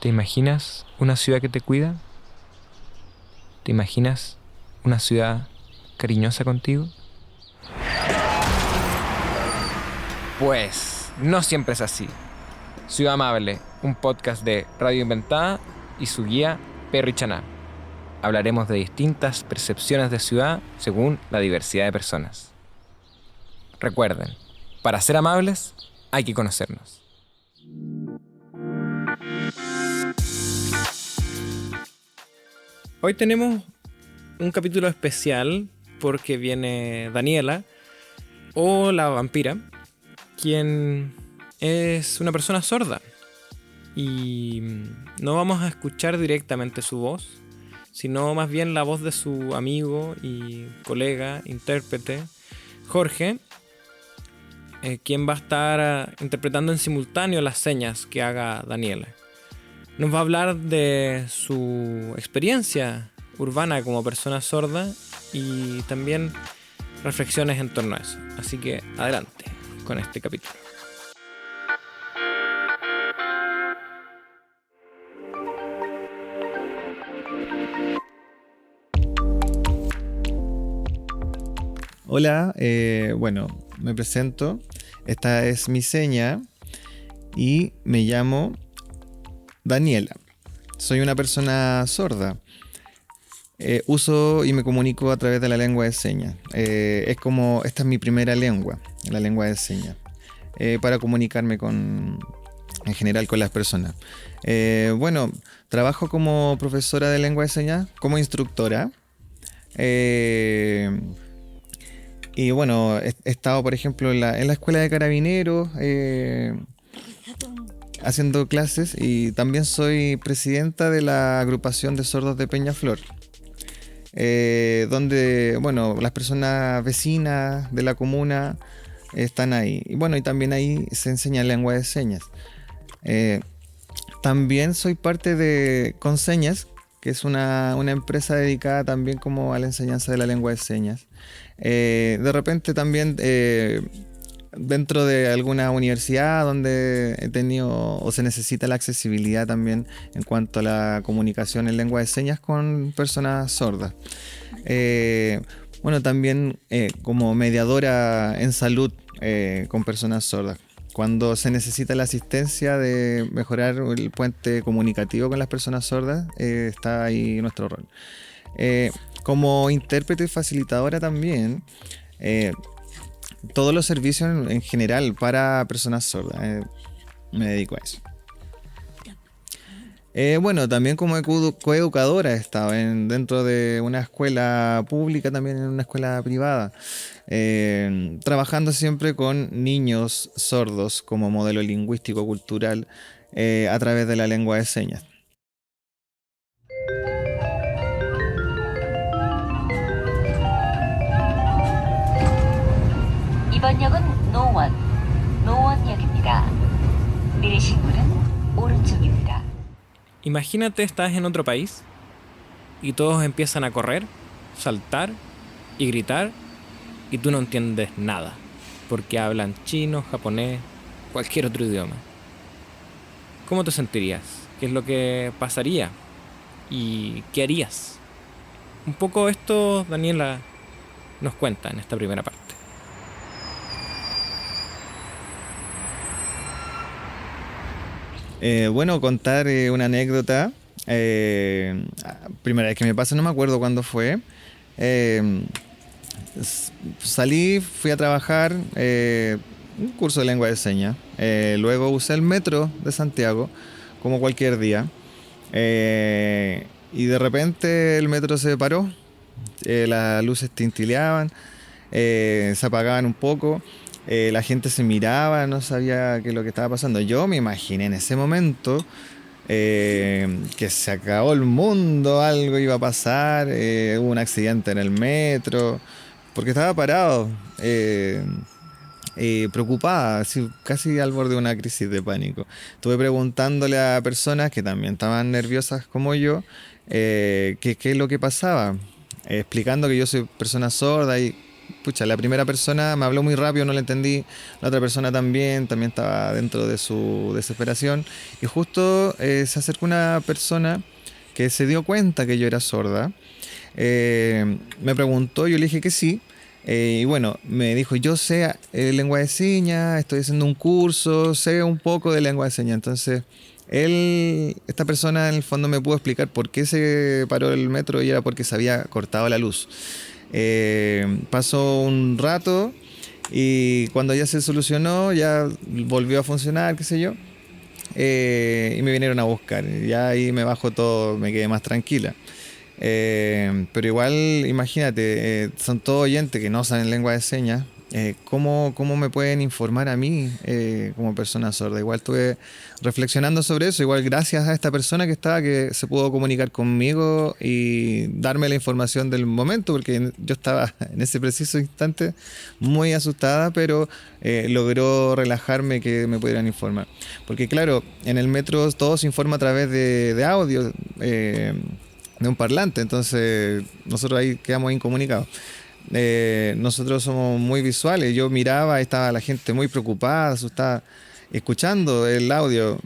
¿Te imaginas una ciudad que te cuida? ¿Te imaginas una ciudad cariñosa contigo? Pues no siempre es así. Ciudad Amable, un podcast de Radio Inventada y su guía Perry Chaná. Hablaremos de distintas percepciones de ciudad según la diversidad de personas. Recuerden, para ser amables hay que conocernos. Hoy tenemos un capítulo especial porque viene Daniela, o la vampira, quien es una persona sorda. Y no vamos a escuchar directamente su voz, sino más bien la voz de su amigo y colega, intérprete, Jorge, quien va a estar interpretando en simultáneo las señas que haga Daniela. Nos va a hablar de su experiencia urbana como persona sorda y también reflexiones en torno a eso. Así que adelante con este capítulo. Hola, bueno, me presento. Esta es mi seña y me llamo Daniela. Soy una persona sorda. Uso y me comunico a través de la lengua de señas. Esta es mi primera lengua, la lengua de señas, para comunicarme en general con las personas. Bueno, trabajo como profesora de lengua de señas, como instructora. Y bueno, he estado, por ejemplo, en la escuela de carabineros, haciendo clases, y también soy presidenta de la agrupación de sordos de Peñaflor, donde, bueno, las personas vecinas de la comuna están ahí. Y bueno, y también ahí se enseña lengua de señas. También soy parte de Conseñas, que es una empresa dedicada también como a la enseñanza de la lengua de señas. De repente también dentro de alguna universidad donde he tenido o se necesita la accesibilidad también en cuanto a la comunicación en lengua de señas con personas sordas. Bueno, también como mediadora en salud con personas sordas. Cuando se necesita la asistencia de mejorar el puente comunicativo con las personas sordas, está ahí nuestro rol. Como intérprete y facilitadora también, todos los servicios en general para personas sordas, me dedico a eso. Bueno, también como coeducadora he estado dentro de una escuela pública, también en una escuela privada, trabajando siempre con niños sordos como modelo lingüístico cultural a través de la lengua de señas. 이번 역은 노원역입니다. 내리실 문은 오른쪽입니다. Imagínate estás en otro país y todos empiezan a correr, saltar y gritar y tú no entiendes nada porque hablan chino, japonés, cualquier otro idioma. ¿Cómo te sentirías? ¿Qué es lo que pasaría? ¿Y qué harías? Un poco esto Daniela nos cuenta en esta primera parte. Bueno, contar una anécdota. Primera vez que me pasa, no me acuerdo cuándo fue. Salí, fui a trabajar, un curso de lengua de señas. Luego usé el metro de Santiago, como cualquier día. Y de repente el metro se paró, las luces tintileaban, se apagaban un poco. La gente se miraba, no sabía qué es lo que estaba pasando. Yo me imaginé en ese momento que se acabó el mundo, algo iba a pasar, hubo un accidente en el metro, porque estaba parado, preocupada, así, casi al borde de una crisis de pánico. Estuve preguntándole a personas que también estaban nerviosas como yo, qué es lo que pasaba, explicando que yo soy persona sorda y pucha, la primera persona me habló muy rápido, no le entendí. La otra persona también estaba dentro de su desesperación. Y justo se acercó una persona que se dio cuenta que yo era sorda. Me preguntó, yo le dije que sí. Y bueno, me dijo, yo sé lengua de señas, estoy haciendo un curso, sé un poco de lengua de señas. Entonces, esta persona en el fondo me pudo explicar por qué se paró el metro y era porque se había cortado la luz. Pasó un rato y cuando ya se solucionó, ya volvió a funcionar, qué sé yo. Y me vinieron a buscar. Ya ahí me bajó todo, me quedé más tranquila. Pero igual, imagínate, son todos oyentes que no saben lengua de señas. ¿Cómo me pueden informar a mí como persona sorda? Igual estuve reflexionando sobre eso. Igual gracias a esta persona que se pudo comunicar conmigo y darme la información del momento, porque yo estaba en ese preciso instante muy asustada, pero logró relajarme que me pudieran informar. Porque claro, en el metro todo se informa a través de audio, de un parlante, entonces nosotros ahí quedamos incomunicados. Nosotros somos muy visuales. Yo miraba, estaba la gente muy preocupada, asustada, escuchando el audio.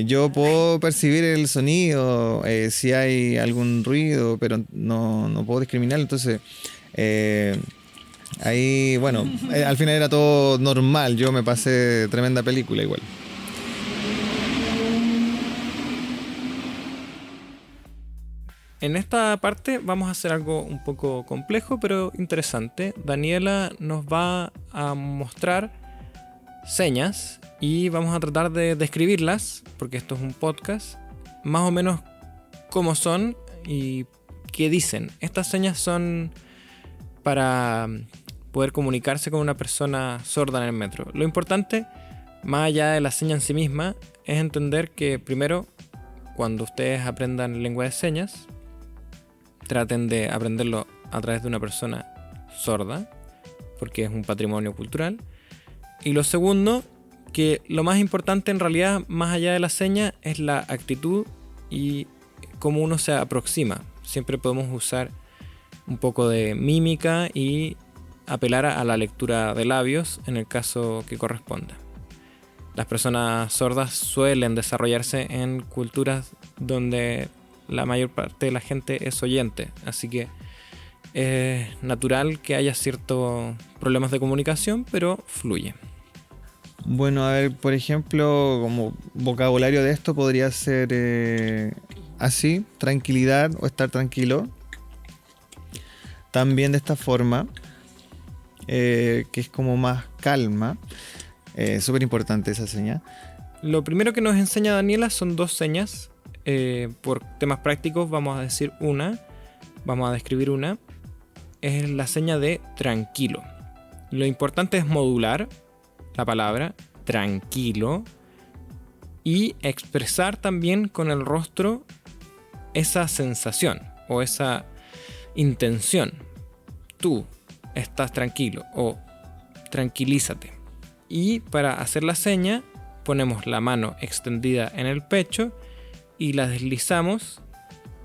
Yo puedo percibir el sonido, si hay algún ruido, pero no puedo discriminarlo. Entonces, ahí, bueno, al final era todo normal. Yo me pasé tremenda película igual. En esta parte vamos a hacer algo un poco complejo pero interesante. Daniela nos va a mostrar señas y vamos a tratar de describirlas, porque esto es un podcast, más o menos cómo son y qué dicen. Estas señas son para poder comunicarse con una persona sorda en el metro. Lo importante, más allá de la seña en sí misma, es entender que primero, cuando ustedes aprendan lengua de señas, traten de aprenderlo a través de una persona sorda, porque es un patrimonio cultural. Y lo segundo, que lo más importante en realidad, más allá de la seña, es la actitud y cómo uno se aproxima. Siempre podemos usar un poco de mímica y apelar a la lectura de labios en el caso que corresponda. Las personas sordas suelen desarrollarse en culturas donde la mayor parte de la gente es oyente, así que es natural que haya ciertos problemas de comunicación, pero fluye. Bueno, a ver, por ejemplo, como vocabulario de esto podría ser así, tranquilidad o estar tranquilo. También de esta forma, que es como más calma. Súper importante esa señal. Lo primero que nos enseña Daniela son dos señas. Por temas prácticos vamos a describir una. Es la seña de tranquilo. Lo importante es modular la palabra tranquilo y expresar también con el rostro esa sensación o esa intención. Tú estás tranquilo o tranquilízate. Y para hacer la seña ponemos la mano extendida en el pecho y la deslizamos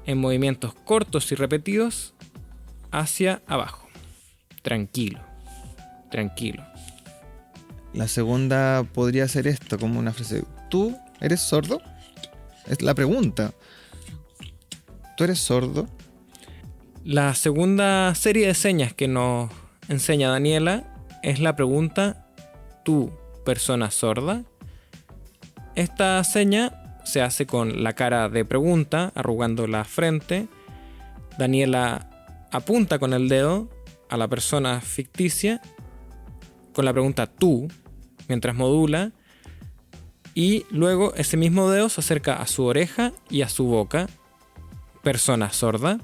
en movimientos cortos y repetidos hacia abajo. Tranquilo, tranquilo. La segunda podría ser esto, como una frase. ¿Tú eres sordo? Es la pregunta. ¿Tú eres sordo? La segunda serie de señas que nos enseña Daniela es la pregunta ¿tú, persona sorda? Esta seña se hace con la cara de pregunta, arrugando la frente. Daniela apunta con el dedo a la persona ficticia con la pregunta tú, mientras modula, y luego ese mismo dedo se acerca a su oreja y a su boca. Persona sorda.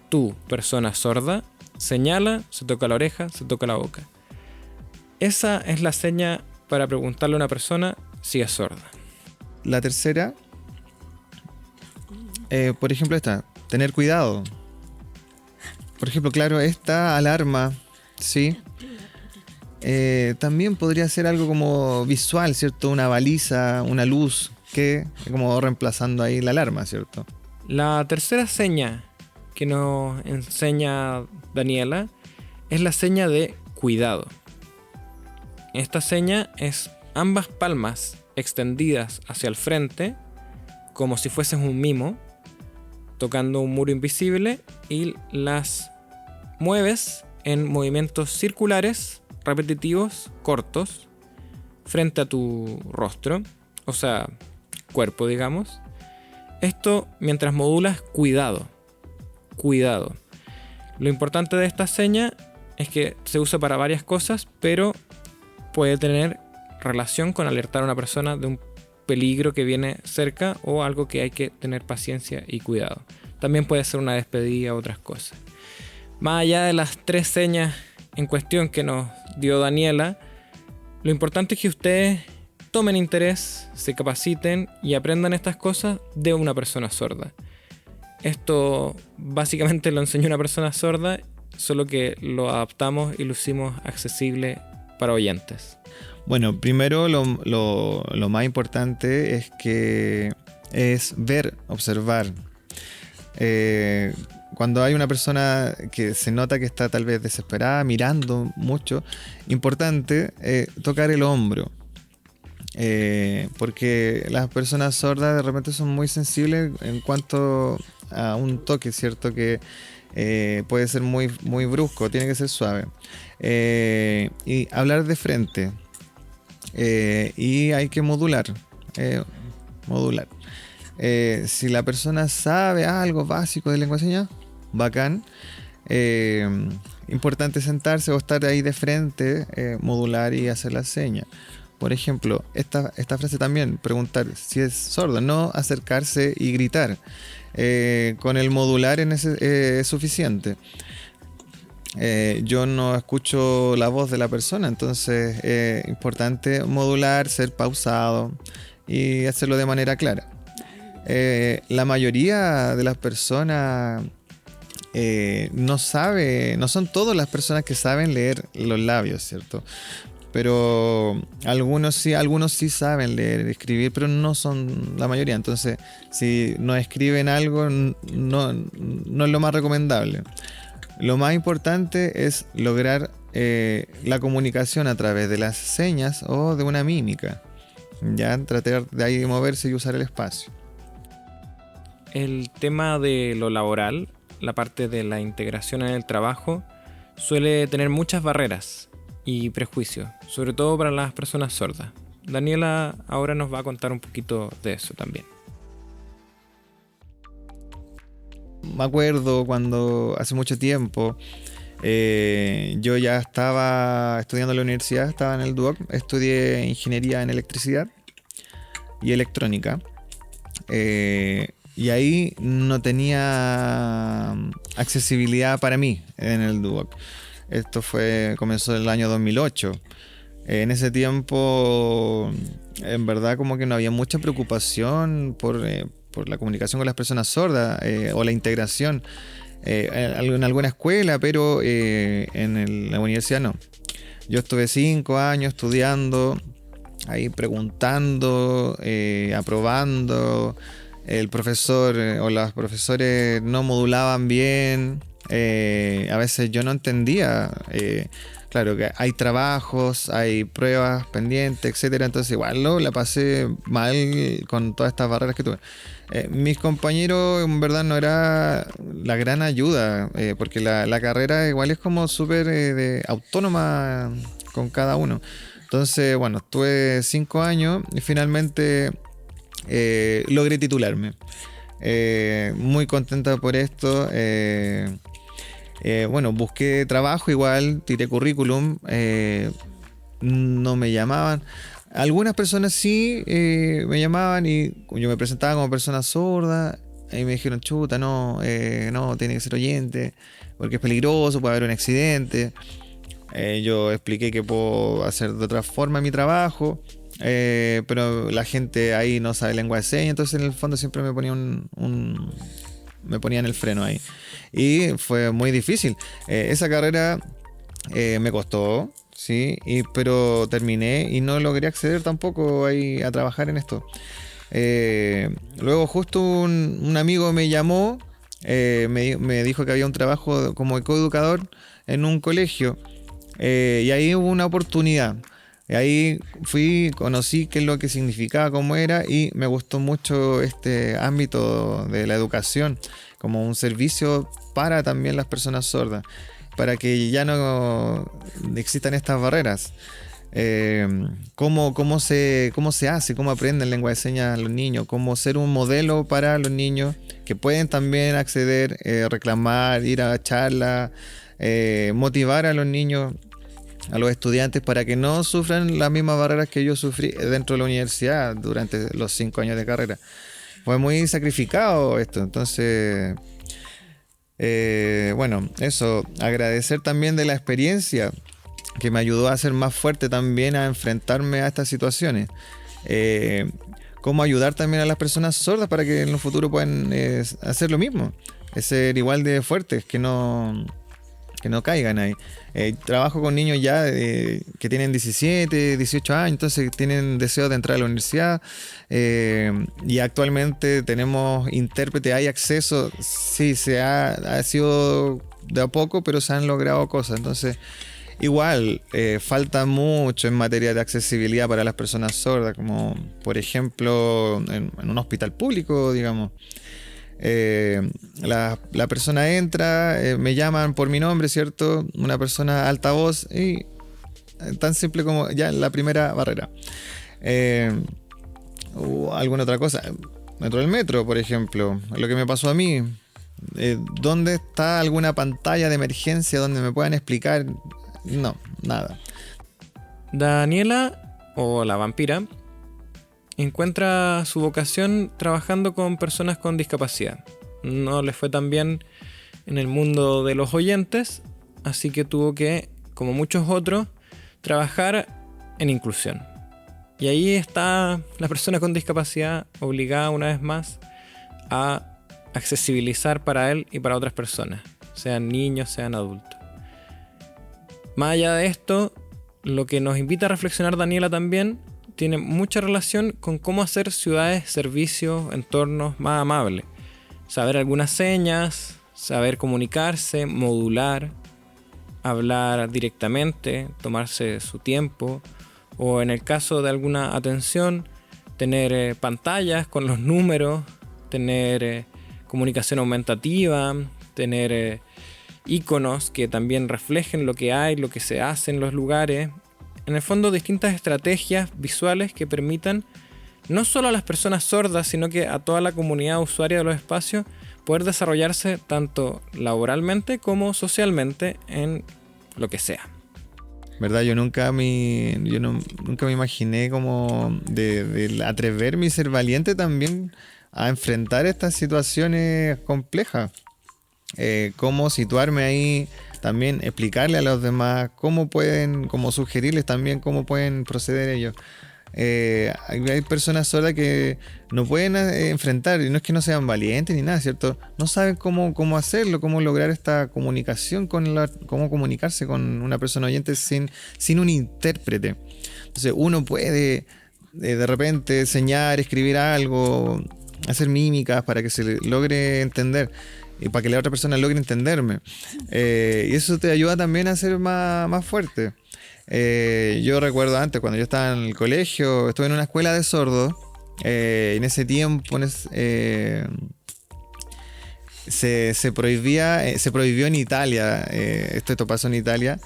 Tú, persona sorda, señala, se toca la oreja, se toca la boca. Esa es la seña para preguntarle a una persona si es sorda. La tercera, por ejemplo, esta, tener cuidado. Por ejemplo, claro, esta alarma, ¿sí? También podría ser algo como visual, ¿cierto? Una baliza, una luz, que como reemplazando ahí la alarma, ¿cierto? La tercera seña que nos enseña Daniela es la seña de cuidado. Esta seña es ambas palmas extendidas hacia el frente, como si fueses un mimo, tocando un muro invisible, y las mueves en movimientos circulares, repetitivos, cortos, frente a tu rostro, o sea, cuerpo, digamos. Esto mientras modulas cuidado. Cuidado. Lo importante de esta seña es que se usa para varias cosas, pero puede tener relación con alertar a una persona de un peligro que viene cerca o algo que hay que tener paciencia y cuidado. También puede ser una despedida o otras cosas. Más allá de las 3 señas en cuestión que nos dio Daniela, lo importante es que ustedes tomen interés, se capaciten y aprendan estas cosas de una persona sorda. Esto básicamente lo enseñó una persona sorda, solo que lo adaptamos y lo hicimos accesible para oyentes. Bueno, primero lo más importante es ver, observar. Cuando hay una persona que se nota que está tal vez desesperada, mirando mucho, importante tocar el hombro. Porque las personas sordas de repente son muy sensibles en cuanto a un toque, ¿cierto? Que puede ser muy, muy brusco, tiene que ser suave. Y hablar de frente. Y hay que modular. Si la persona sabe algo básico de lengua de señas, bacán. Importante sentarse o estar ahí de frente, modular y hacer la seña. Por ejemplo, esta frase también, preguntar si es sordo, no acercarse y gritar. Con el modular es suficiente. Yo no escucho la voz de la persona, entonces es importante modular, ser pausado y hacerlo de manera clara. La mayoría de las personas no son todas las personas que saben leer los labios, ¿cierto? Pero algunos sí saben leer y escribir, pero no son la mayoría. Entonces, si no escriben algo, no es lo más recomendable. Lo más importante es lograr la comunicación a través de las señas o de una mímica. Ya, tratar de ahí moverse y usar el espacio. El tema de lo laboral, la parte de la integración en el trabajo, suele tener muchas barreras y prejuicios, sobre todo para las personas sordas. Daniela ahora nos va a contar un poquito de eso también. Me acuerdo cuando hace mucho tiempo yo ya estaba estudiando en la universidad, estaba en el DUOC, estudié ingeniería en electricidad y electrónica. Y ahí no tenía accesibilidad para mí en el DUOC. Esto comenzó en el año 2008. En ese tiempo, en verdad, como que no había mucha preocupación por la comunicación con las personas sordas o la integración en alguna escuela, pero en la universidad no. Yo estuve 5 años estudiando, ahí preguntando, aprobando. El profesor o los profesores no modulaban bien. A veces yo no entendía. Claro que hay trabajos, hay pruebas pendientes, etcétera. Entonces igual la pasé mal con todas estas barreras que tuve. Mis compañeros en verdad no era la gran ayuda, porque la carrera igual es como súper autónoma con cada uno. Entonces, bueno, estuve 5 años y finalmente logré titularme. Muy contenta por esto. Bueno, busqué trabajo igual, tiré currículum, no me llamaban. Algunas personas sí me llamaban y yo me presentaba como persona sorda y me dijeron, chuta, no, tiene que ser oyente porque es peligroso, puede haber un accidente. Yo expliqué que puedo hacer de otra forma mi trabajo, pero la gente ahí no sabe lengua de señas, entonces en el fondo siempre me ponían me ponían el freno ahí. Y fue muy difícil. Esa carrera me costó, sí, pero terminé y no logré acceder tampoco ahí a trabajar en esto. Luego justo un amigo me llamó, me dijo que había un trabajo como coeducador en un colegio y ahí hubo una oportunidad. Y ahí conocí qué es lo que significaba, cómo era, y me gustó mucho este ámbito de la educación como un servicio para también las personas sordas, para que ya no existan estas barreras. Cómo se hace, cómo aprenden lengua de señas los niños, cómo ser un modelo para los niños que pueden también acceder, reclamar, ir a charlas, motivar a los niños, a los estudiantes, para que no sufran las mismas barreras que yo sufrí dentro de la universidad durante los 5 años de carrera. Fue muy sacrificado esto, entonces bueno, eso, agradecer también de la experiencia que me ayudó a ser más fuerte también, a enfrentarme a estas situaciones. Cómo ayudar también a las personas sordas para que en el futuro puedan hacer lo mismo, ser igual de fuertes, que no caigan ahí. Trabajo con niños ya que tienen 17, 18 años, entonces tienen deseo de entrar a la universidad, y actualmente tenemos intérprete, hay acceso, sí, ha sido de a poco, pero se han logrado cosas. Entonces igual falta mucho en materia de accesibilidad para las personas sordas, como por ejemplo en un hospital público, digamos. La persona entra, me llaman por mi nombre, ¿cierto? Una persona altavoz, y tan simple como ya la primera barrera. O alguna otra cosa. Dentro del metro, por ejemplo, lo que me pasó a mí. ¿Dónde está alguna pantalla de emergencia donde me puedan explicar? No, nada. Daniela, o la vampira, encuentra su vocación trabajando con personas con discapacidad. No le fue tan bien en el mundo de los oyentes, así que tuvo que, como muchos otros, trabajar en inclusión. Y ahí está la persona con discapacidad obligada una vez más a accesibilizar para él y para otras personas, sean niños, sean adultos. Más allá de esto, lo que nos invita a reflexionar Daniela también tiene mucha relación con cómo hacer ciudades, servicios, entornos más amables. Saber algunas señas, saber comunicarse, modular, hablar directamente, tomarse su tiempo, o en el caso de alguna atención, tener pantallas con los números, tener comunicación aumentativa, tener iconos que también reflejen lo que hay, lo que se hace en los lugares. En el fondo, distintas estrategias visuales que permitan no solo a las personas sordas, sino que a toda la comunidad usuaria de los espacios poder desarrollarse tanto laboralmente como socialmente en lo que sea. ¿Verdad? Yo nunca me imaginé como de atreverme y ser valiente también a enfrentar estas situaciones complejas. Cómo situarme ahí, también explicarle a los demás cómo sugerirles también cómo pueden proceder ellos. Hay personas sordas que no pueden enfrentar, y no es que no sean valientes ni nada, ¿cierto? No saben cómo hacerlo, cómo lograr esta comunicación, cómo comunicarse con una persona oyente sin un intérprete. Entonces uno puede de repente enseñar, escribir algo, hacer mímicas para que se logre entender, y para que la otra persona logre entenderme. Y eso te ayuda también a ser más fuerte. Yo recuerdo antes, cuando yo estaba en el colegio, estuve en una escuela de sordos. En ese tiempo se prohibió en Italia, esto pasó en Italia,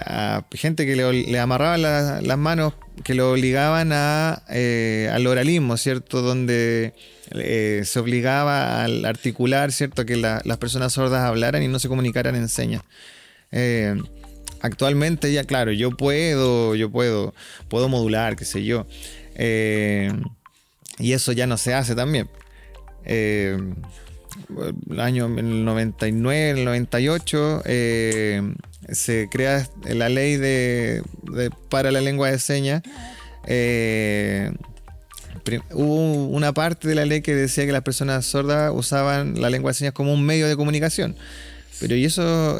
a gente que le amarraban las manos, que lo obligaban al oralismo, ¿cierto? Donde se obligaba al articular, ¿cierto? Que las personas sordas hablaran y no se comunicaran en señas. Actualmente ya, claro, yo puedo modular, qué sé yo. Y eso ya no se hace también. El año en el 99, en el 98, se crea la ley para la lengua de señas. Hubo una parte de la ley que decía que las personas sordas usaban la lengua de señas como un medio de comunicación. Pero y eso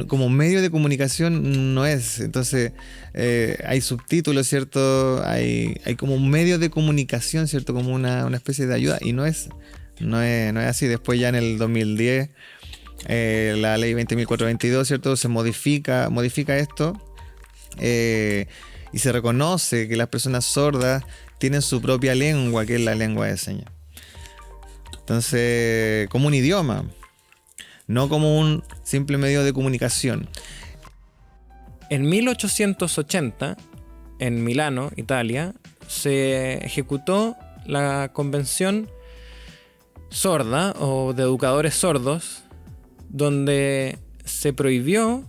como medio de comunicación no es. Entonces hay subtítulos, ¿cierto? Hay como un medio de comunicación, ¿cierto? Como una especie de ayuda. Y no es así. Después ya en el 2010 La ley 20.422, ¿cierto? Se modifica esto y se reconoce que las personas sordas tienen su propia lengua, que es la lengua de señas. Entonces, como un idioma, no como un simple medio de comunicación. En 1880, en Milano, Italia, se ejecutó la Convención Sorda o de Educadores Sordos, donde se prohibió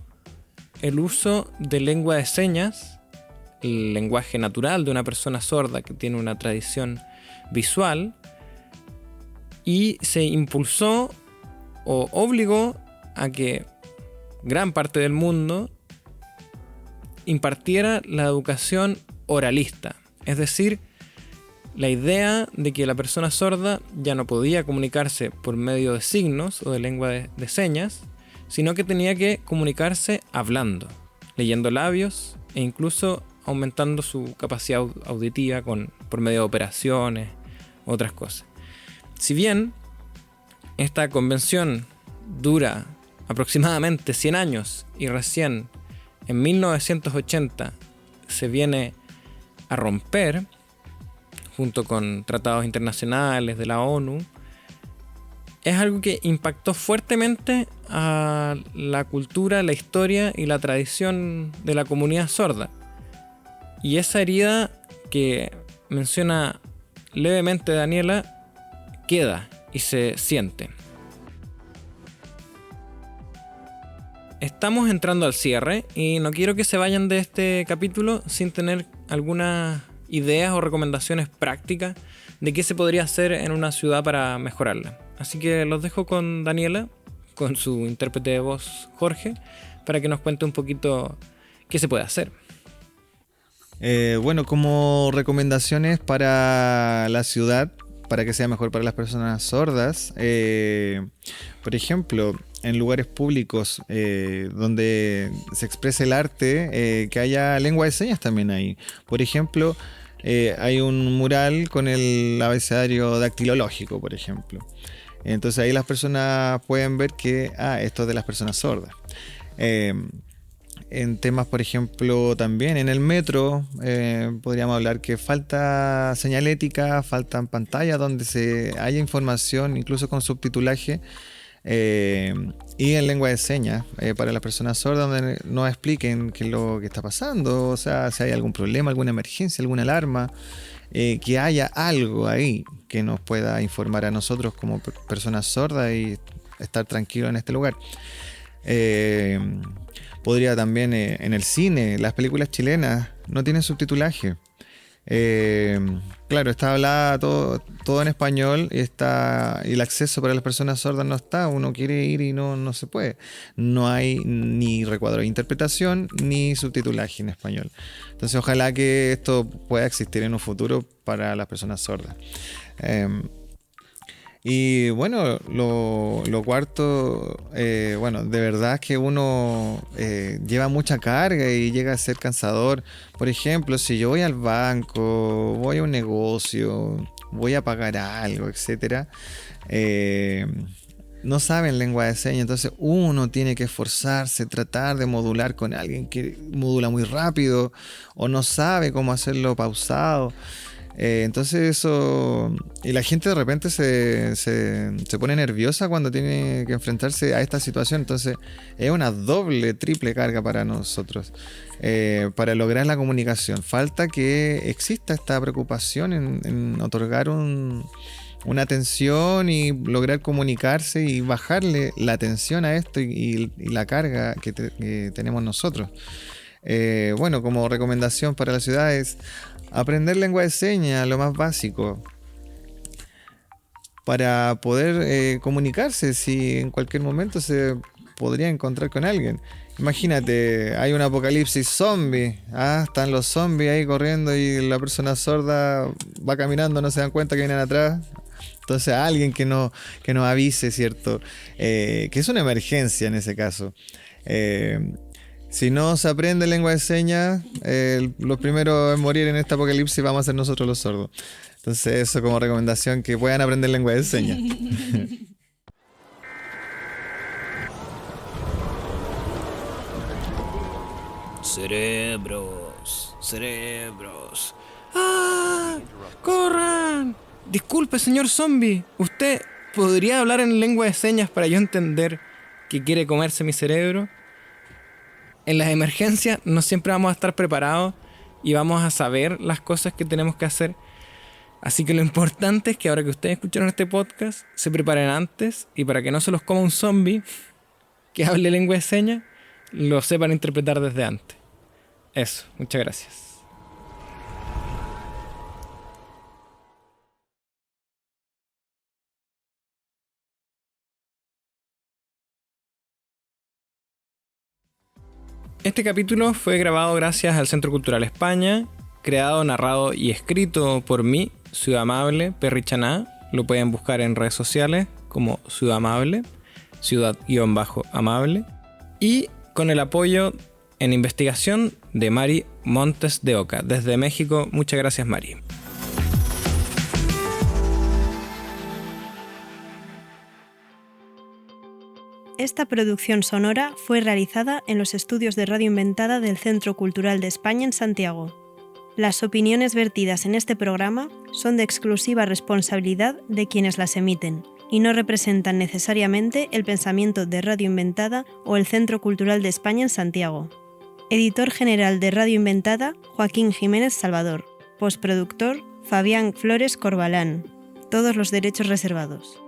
el uso de lengua de señas, el lenguaje natural de una persona sorda que tiene una tradición visual, y se impulsó o obligó a que gran parte del mundo impartiera la educación oralista, es decir, la idea de que la persona sorda ya no podía comunicarse por medio de signos o de lengua de señas, sino que tenía que comunicarse hablando, leyendo labios e incluso aumentando su capacidad auditiva por medio de operaciones, otras cosas. Si bien esta convención dura aproximadamente 100 años y recién en 1980 se viene a romper, junto con tratados internacionales de la ONU, es algo que impactó fuertemente a la cultura, la historia y la tradición de la comunidad sorda. Y esa herida que menciona levemente Daniela queda y se siente. Estamos entrando al cierre y no quiero que se vayan de este capítulo sin tener algunas ideas o recomendaciones prácticas de qué se podría hacer en una ciudad para mejorarla. Así que los dejo con Daniela, con su intérprete de voz Jorge, para que nos cuente un poquito qué se puede hacer. Bueno, como recomendaciones para la ciudad, para que sea mejor para las personas sordas, por ejemplo, en lugares públicos donde se exprese el arte, que haya lengua de señas también ahí. Por ejemplo, hay un mural con el abecedario dactilológico, por ejemplo. Entonces ahí las personas pueden ver que esto es de las personas sordas. En temas, por ejemplo, también en el metro, podríamos hablar que falta señalética, faltan pantallas donde haya información, incluso con subtitulaje, y en lengua de señas, para las personas sordas, donde nos expliquen qué es lo que está pasando, o sea, si hay algún problema, alguna emergencia, alguna alarma, que haya algo ahí que nos pueda informar a nosotros como personas sordas y estar tranquilos en este lugar. Podría también en el cine, las películas chilenas no tienen subtitulaje. Claro, está hablada todo en español y el acceso para las personas sordas no está. Uno quiere ir y no se puede. No hay ni recuadro de interpretación ni subtitulaje en español. Entonces ojalá que esto pueda existir en un futuro para las personas sordas. Y bueno, lo cuarto, bueno, de verdad es que uno lleva mucha carga y llega a ser cansador. Por ejemplo, si yo voy al banco, voy a un negocio, voy a pagar algo, etcétera, no saben lengua de señas, entonces uno tiene que esforzarse, tratar de modular con alguien que modula muy rápido o no sabe cómo hacerlo pausado. Entonces eso, y la gente de repente se pone nerviosa cuando tiene que enfrentarse a esta situación. Entonces es una doble, triple carga para nosotros, para lograr la comunicación. Falta que exista esta preocupación en otorgar una atención y lograr comunicarse y bajarle la atención a esto y la carga que tenemos nosotros. Bueno, como recomendación para la ciudad es aprender lengua de señas, lo más básico, para poder comunicarse si en cualquier momento se podría encontrar con alguien. Imagínate, hay un apocalipsis zombie, están los zombies ahí corriendo y la persona sorda va caminando, no se dan cuenta que vienen atrás. Entonces alguien que nos avise, ¿cierto? Que es una emergencia en ese caso. Si no se aprende lengua de señas, los primeros en morir en este apocalipsis vamos a ser nosotros los sordos. Entonces eso como recomendación, que puedan aprender lengua de señas. Cerebros, cerebros. ¡Ah! ¡Corran! Disculpe, señor zombie. ¿Usted podría hablar en lengua de señas para yo entender que quiere comerse mi cerebro? En las emergencias no siempre vamos a estar preparados y vamos a saber las cosas que tenemos que hacer. Así que lo importante es que ahora que ustedes escucharon este podcast, se preparen antes y para que no se los coma un zombie que hable lengua de señas, lo sepan interpretar desde antes. Eso, muchas gracias. Este capítulo fue grabado gracias al Centro Cultural España, creado, narrado y escrito por mí, Ciudad Amable, Perry Chaná. Lo pueden buscar en redes sociales como Ciudad Amable, Ciudad-Amable, y con el apoyo en investigación de Mari Montes de Oca, desde México. Muchas gracias, Mari. Esta producción sonora fue realizada en los estudios de Radio Inventada del Centro Cultural de España en Santiago. Las opiniones vertidas en este programa son de exclusiva responsabilidad de quienes las emiten y no representan necesariamente el pensamiento de Radio Inventada o el Centro Cultural de España en Santiago. Editor general de Radio Inventada, Joaquín Jiménez Salvador. Postproductor, Fabián Flores Corbalán. Todos los derechos reservados.